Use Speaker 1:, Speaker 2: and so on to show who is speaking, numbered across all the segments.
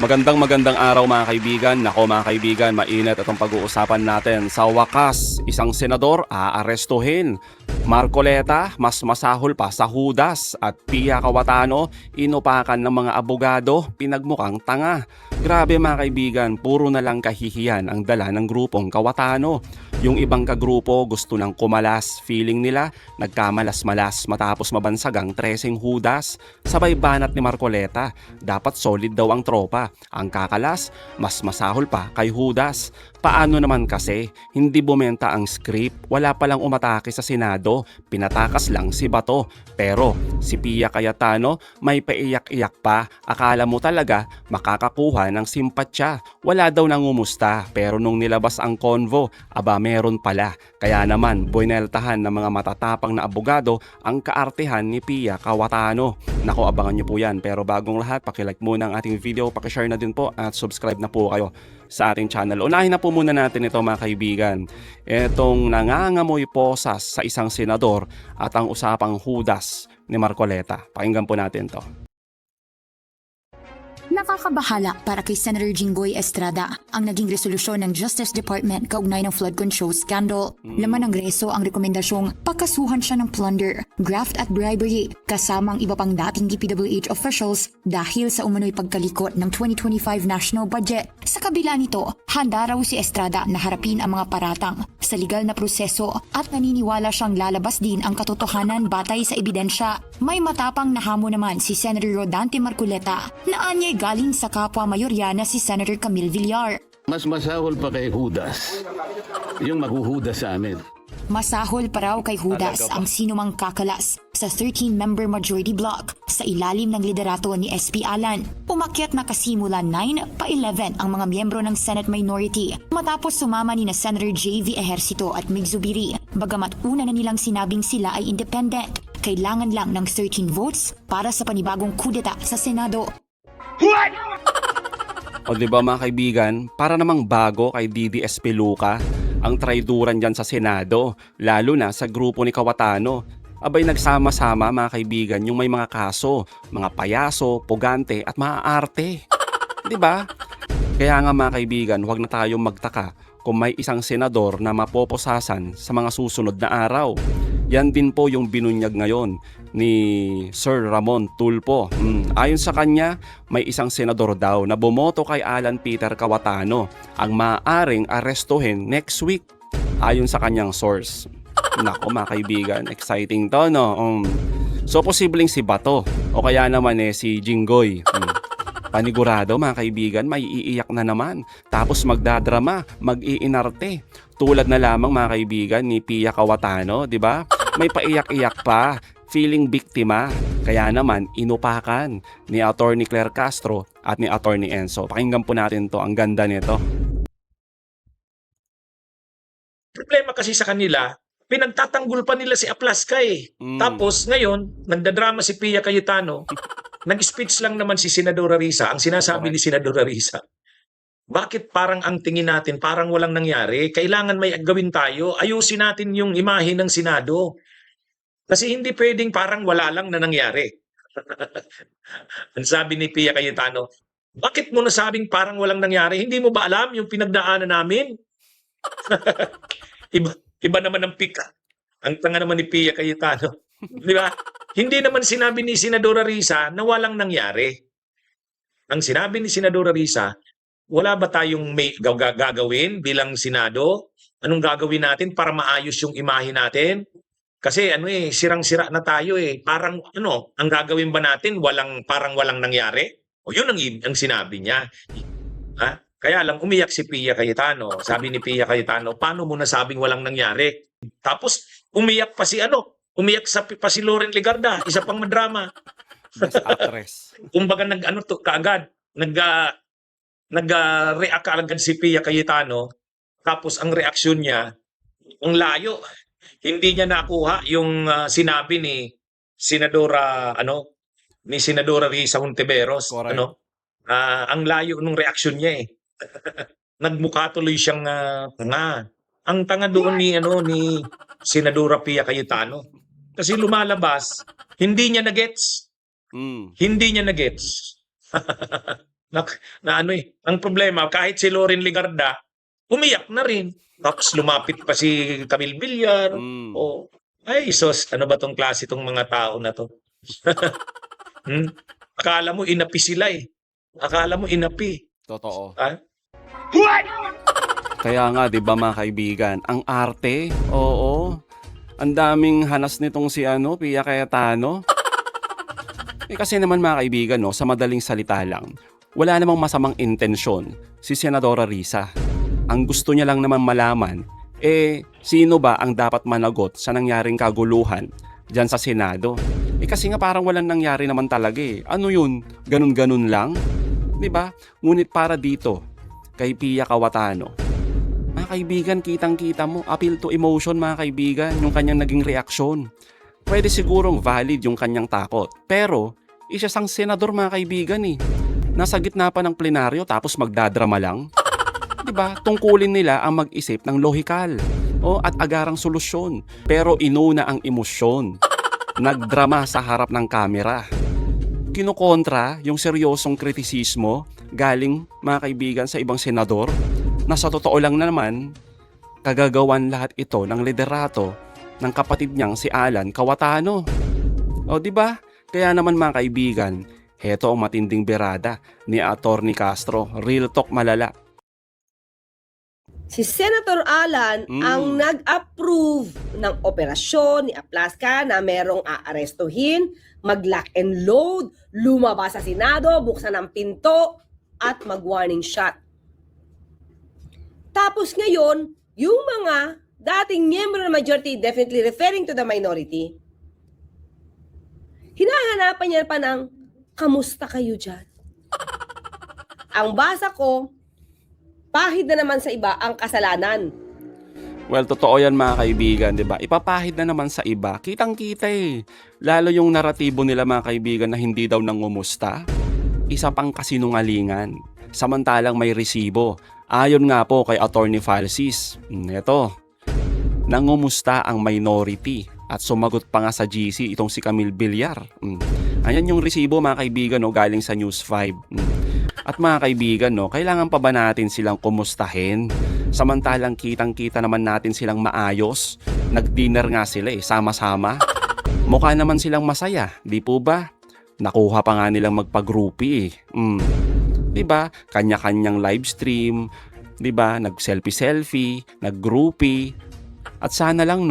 Speaker 1: Magandang araw mga kaibigan. Nako mga kaibigan, mainit itong pag-uusapan natin. Sa wakas, isang senador aarestuhin. Marcoleta, mas masahol pa sa Judas at Pia Cayetano, inupakan ng mga abogado, pinagmukhang tanga. Grabe mga kaibigan, puro na lang kahihiyan ang dala ng grupong Cayetano. Yung ibang kagrupo gusto nang kumalas, feeling nila nagkamalas-malas matapos mabansagang treseng Judas. Sabay banat ni Marcoleta, dapat solid daw ang tropa. Ang kakalas, mas masahol pa kay Judas. Paano naman kasi, hindi bumenta ang script, wala palang umatake sa Senado, pinatakas lang si Bato. Pero si Pia Cayetano may paiyak-iyak pa, akala mo talaga makakakuha ng simpatya. Wala daw nangumusta, pero nung nilabas ang convo, aba meron pala. Kaya naman, bueneltahan ng mga matatapang na abogado ang kaartehan ni Pia Cayetano. Nako, abangan nyo po yan. Pero bagong lahat, pakilike muna ang ating video, pakishare na din po at subscribe na po kayo sa ating channel. Unahin na po muna natin ito mga kaibigan. Itong nangangamoy posas sa isang senador at ang usapang Judas ni Marcoleta. Pakinggan po natin to.
Speaker 2: Nakakabahala para kay Senator Jinggoy Estrada ang naging resolusyon ng Justice Department kaugnay ng flood control scandal. Laman ng reso ang rekomendasyong pakasuhan siya ng plunder, graft at bribery kasamang iba pang dating DPWH officials dahil sa umano'y pagkalikot ng 2025 national budget. Sa kabila nito, handa raw si Estrada na harapin ang mga paratang sa legal na proseso at naniniwala siyang lalabas din ang katotohanan batay sa ebidensya. May matapang na hamon naman si Senator Rodante Marcoleta na anyay galing sa kapwa mayorya na si Senator Camille Villar.
Speaker 3: Mas masahol pa kay Judas yung maghuhudas sa amin.
Speaker 2: Masahol pa raw kay Judas ang sinumang kakalas sa 13-member majority block sa ilalim ng liderato ni SP Alan. Umakyat na kasimula 9 pa 11 ang mga miyembro ng Senate minority matapos sumama ni na Senator JV Ejercito at Mig Zubiri. Bagamat una na nilang sinabing sila ay independent, kailangan lang ng 13 votes para sa panibagong kudeta sa Senado.
Speaker 1: O diba mga kaibigan, para namang bago kay DDS Peluca ang traiduran dyan sa Senado, lalo na sa grupo ni Cayetano. Abay nagsama-sama mga kaibigan yung may mga kaso, mga payaso, pugante at maaarte. Diba? Kaya nga mga kaibigan, huwag na tayong magtaka kung may isang senador na mapoposasan sa mga susunod na araw. Yan din po yung binunyag ngayon ni Sir Ramon Tulfo. Ayon sa kanya, may isang senador daw na bumoto kay Alan Peter Cayetano ang maaaring arestuhin next week. Ayon sa kanyang source. Nako mga kaibigan, exciting to no? So posibleng si Bato o kaya naman si Jinggoy. Panigurado mga kaibigan, may iiyak na naman. Tapos magdadrama, mag-iinarte. Tulad na lamang mga kaibigan ni Pia Cayetano, di ba? May paiyak-iyak pa, feeling biktima. Kaya naman, inupakan ni Attorney Claire Castro at ni Attorney Enzo. Pakinggan po natin to, ang ganda nito.
Speaker 4: Problema kasi sa kanila, pinagtatanggol pa nila si Aplaska eh. Tapos ngayon, nagdadrama si Pia Cayetano. Nag-speech lang naman si Senadora Risa. Ang sinasabi ni Senadora Risa, bakit parang ang tingin natin parang walang nangyari? Kailangan may gawin tayo. Ayusin natin yung imahe ng Senado. Kasi hindi pwedeng parang wala lang na nangyari. Ang sabi ni Pia Cayetano, bakit mo nasabing parang walang nangyari? Hindi mo ba alam yung pinagdaanan namin? iba naman ang pika. Ang tanga naman ni Pia Cayetano. Di ba? Hindi naman sinabi ni Senadora Risa na walang nangyari. Ang sinabi ni Senadora Risa, wala ba tayong may gagawin bilang Senado? Anong gagawin natin para maayos yung imahe natin? Kasi sirang-sira na tayo eh. Parang ang gagawin ba natin parang walang nangyari? O yun ang sinabi niya. Ha? Kaya lang umiyak si Pia Cayetano. Sabi ni Pia Cayetano, paano mo nasabing walang nangyari? Tapos umiyak pa umiyak pa si Loren Legarda, isa pang madrama.
Speaker 1: Best actress.
Speaker 4: Kumbaga kaagad, nag-react kaagad si Pia Cayetano. Tapos ang reaksyon niya, ang layo. Hindi niya nakuha yung sinabi ni Senadora Risa Hontiveros. Ang layo nung reaksyon niya eh. Nagmukha tuloy siyang tanga. Ang tanga doon ni Senadora Pia Cayetano. Kasi lumalabas, hindi niya na-gets. Hindi niya na-gets. na ano eh. Ang problema, kahit si Loren Legarda, umiyak na rin. Tapos lumapit pa si Camille Villar.
Speaker 1: Mm.
Speaker 4: O, ay, sos, ano ba tong klase tong mga tao na to? Hmm? Akala mo inapi sila eh. Akala mo inapi.
Speaker 1: Totoo.
Speaker 4: Ah?
Speaker 1: Kaya nga, di ba mga kaibigan, ang arte, oo. Ang daming hanas nitong si Pia Cayetano. Kasi naman mga kaibigan, no, sa madaling salita lang, wala namang masamang intensyon si Senadora Risa. Ang gusto niya lang naman malaman, sino ba ang dapat managot sa nangyaring kaguluhan dyan sa Senado? Kasi nga parang walang nangyari naman talaga eh. Ano yun? Ganun-ganun lang? Di ba? Ngunit para dito, kay Pia Cayetano, mga kaibigan, kitang-kita mo, appeal to emotion mga kaibigan, yung kanyang naging reaksyon. Pwede sigurong valid yung kanyang takot. Pero, isa sang senador mga kaibigan eh. Nasa gitna pa ng plenaryo tapos magdadrama lang. Diba? Tungkulin nila ang mag-isip ng lohikal at agarang solusyon. Pero inuna ang emosyon. Nagdrama sa harap ng kamera. Kinukontra yung seryosong kritisismo galing mga kaibigan sa ibang senador na sa totoo lang naman kagagawan lahat ito ng liderato ng kapatid niyang si Alan Cayetano. O di ba? Kaya naman mga kaibigan, heto ang matinding berada ni Atty. Castro. Real talk malala.
Speaker 5: Si Senator Alan ang nag-approve ng operasyon ni Aplasca na merong aarestuhin, mag-lock and load, lumabas sa Senado, buksan ang pinto, at mag-warning shot. Tapos ngayon, yung mga dating miyembro ng majority, definitely referring to the minority, hinahanapan niya pa ng, kamusta kayo dyan? Ang basa ko, pahid na naman sa iba ang kasalanan.
Speaker 1: Well, totoo yan mga kaibigan, di ba? Ipapahid na naman sa iba. Kitang-kita eh. Lalo yung naratibo nila mga kaibigan na hindi daw nangumusta. Isa pang kasinungalingan. Samantalang may resibo. Ayon nga po kay Atty. Falsis. Ito, nangumusta ang minority. At sumagot pa nga sa GC itong si Camille Villar. Ayan yung resibo mga kaibigan galing sa News 5. At mga kaibigan, kailangan pa ba natin silang kumustahin? Samantalang kitang-kita naman natin silang maayos. Nag-dinner nga sila sama-sama. Mukha naman silang masaya, di po ba? Nakuha pa nga nilang magpa-groupie Di ba? Kanya-kanyang live stream, di ba? Nag-selfie-selfie, nag-groupie. At sana lang,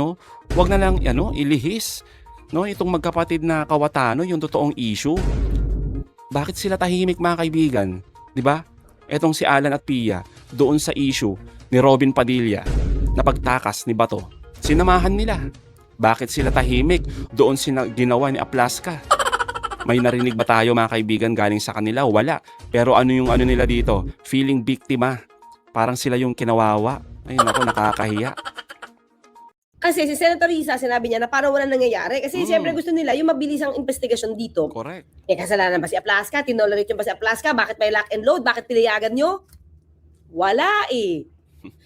Speaker 1: wag na lang ilihis. Itong magkapatid na Cayetano, yung totoong issue. Bakit sila tahimik mga kaibigan? 'Di ba? Etong si Alan at Pia doon sa issue ni Robin Padilla na pagtakas ni Bato. Sinamahan nila. Bakit sila tahimik doon ginawa ni Aplasca? May narinig ba tayo mga kaibigan galing sa kanila? Wala. Pero ano yung nila dito? Feeling biktima. Parang sila yung kinawawa. Ay nako, nakakahiya.
Speaker 5: Kasi si Senator Risa, sinabi niya na parang walang nangyayari. Kasi siyempre gusto nila yung mabilisang investigasyon dito.
Speaker 1: Correct.
Speaker 5: Kasalanan ba si Aplasca? Tinolerate yung ba si Aplasca? Bakit may lock and load? Bakit pinayagan nyo? Wala eh.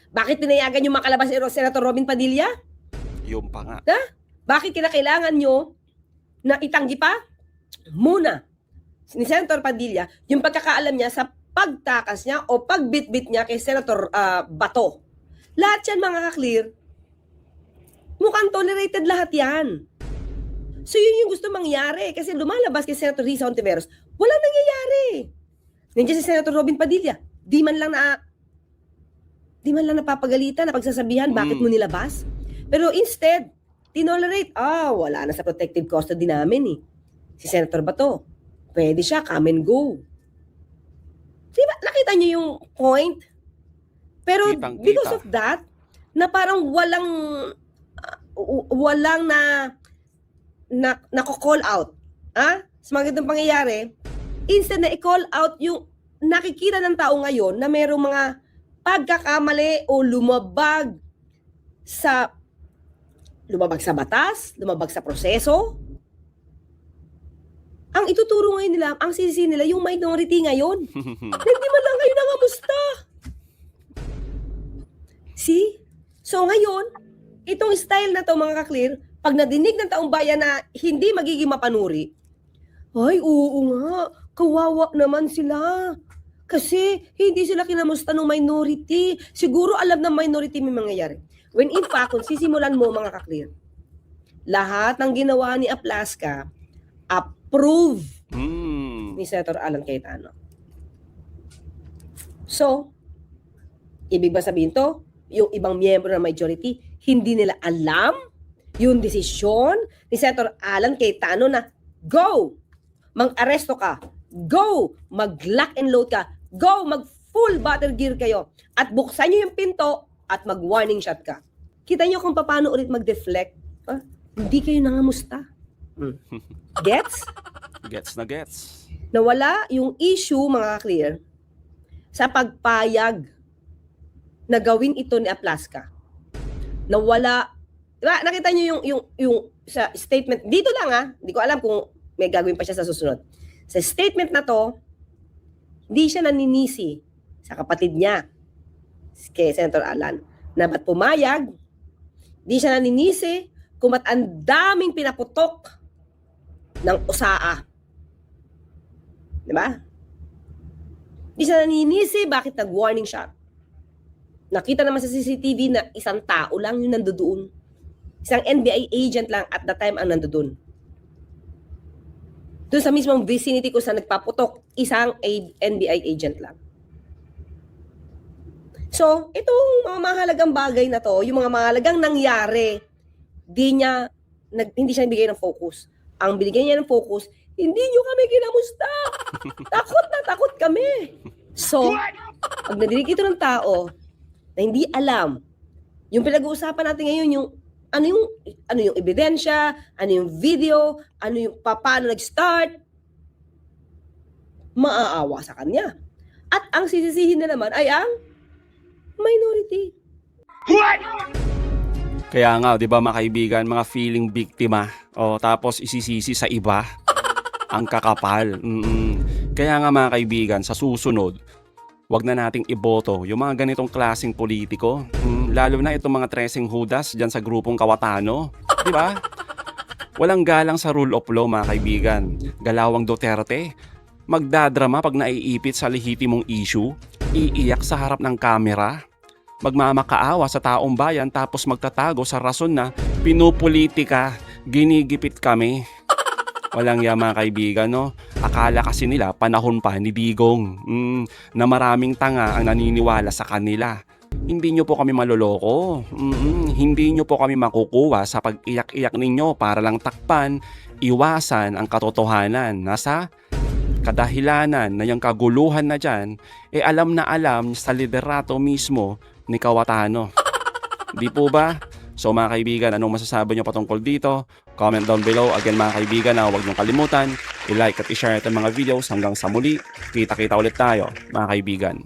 Speaker 5: Bakit pinayagan yung makalabas si Senator Robin Padilla?
Speaker 1: Yung pa nga.
Speaker 5: Bakit kinakailangan nyo na itanggi pa? Muna, ni Senator Padilla, yung pagkakaalam niya sa pagtakas niya o pagbitbit niya kay Senator Bato. Lahat yan mga ka-clear, mukhang tolerated lahat yan. So yun yung gusto mangyari kasi lumalabas kay Senator Risa Hontiveros, walang nangyayari. Nandiyan si Senator Robin Padilla, di man lang napapagalitan, napagsasabihan, bakit mo nilabas? Pero instead, tinolerate, wala na sa protective custody namin eh. Si Senator Bato, pwede siya, come and go. Diba, nakita niyo yung point? Pero
Speaker 1: Kitang-kita.
Speaker 5: because of that, na parang walang nako-call out sa mga ganitong pangyayari, instead na i-call out yung nakikita ng tao ngayon na mayroong mga pagkakamali o lumabag sa batas, lumabag sa proseso. Ang ituturo ngayon nila, ang sisi nila, yung minority ngayon. Na hindi man lang kayo nangamusta. See? So ngayon, itong style na to mga ka-clear, pag nadinig ng taong bayan na hindi magiging mapanuri, ay, oo nga, kawawa naman sila. Kasi hindi sila kinamusta ng minority. Siguro alam ng minority may mangyayari. When in fact, kung sisimulan mo mga kaklear, lahat ng ginawa ni Aplaska, approve ni Senator Alan Cayetano. So, ibig ba sabihin to, yung ibang miyembro ng majority, hindi nila alam yung desisyon ni Senator Alan Cayetano na go! Mag-aresto ka. Go! Mag-lock and load ka. Go! Mag-full battle gear kayo. At buksan nyo yung pinto at mag-warning shot ka. Kita nyo kung paano ulit mag-deflect. Hindi kayo nangamusta. Gets?
Speaker 1: Gets na gets.
Speaker 5: Nawala yung issue, mga clear, sa pagpayag na gawin ito ni Aplaska. Nawala, diba, nakita nyo yung sa statement, dito lang hindi ko alam kung may gagawin pa siya sa susunod. Sa statement na to, hindi siya naninisi sa kapatid niya, kay Senator Alan, na ba't pumayag, hindi siya naninisi kung ba't ang daming pinaputok ng usaa. Diba? Hindi siya naninisi bakit nag-warning shot. Nakita naman sa CCTV na isang tao lang yung nandoon. Isang NBI agent lang at the time ang nandoon. Doon sa mismong vicinity ko sa nagpaputok, isang NBI agent lang. So, itong mga mahalagang bagay na to, yung mga mahalagang nangyari, hindi siya nabigay ng focus. Ang binigay niya ng focus, hindi nyo kami kinamusta. Takot na takot kami. So, pag nadinig ito ng tao na hindi alam, yung pinag-uusapan natin ngayon, yung ano yung ebidensya, ano yung video, ano yung paano nag-start, maaawa sa kanya. At ang sisisihin na naman ay ang minority.
Speaker 1: Kaya nga, 'di ba mga kaibigan, mga feeling biktima, tapos isisisi sa iba, ang kakapal. Kaya nga mga kaibigan, sa susunod, wag na nating iboto yung mga ganitong klaseng politiko. Lalo na itong mga Treseng Judas dyan sa grupong Kawatano. 'Di ba? Walang galang sa rule of law mga kaibigan. Galawang Duterte, magdadrama pag naiipit sa lehitimong issue, iiyak sa harap ng kamera, magmamakaawa sa taong bayan tapos magtatago sa rason na pinupolitika, ginigipit kami. Walang yan mga kaibigan, no? Akala kasi nila panahon pa ni Digong na maraming tanga ang naniniwala sa kanila. Hindi nyo po kami maloloko. Hindi nyo po kami makukuha sa pag-iyak-iyak ninyo para lang takpan, iwasan ang katotohanan. Nasa kadahilanan na yung kaguluhan na dyan, alam na alam sa liderato mismo ni Kawatano. Di po ba? So mga kaibigan, anong masasabi nyo patungkol dito? Comment down below. Again mga kaibigan, huwag nyo kalimutan, i-like at i-share itong mga videos. Hanggang sa muli, kita-kita ulit tayo mga kaibigan.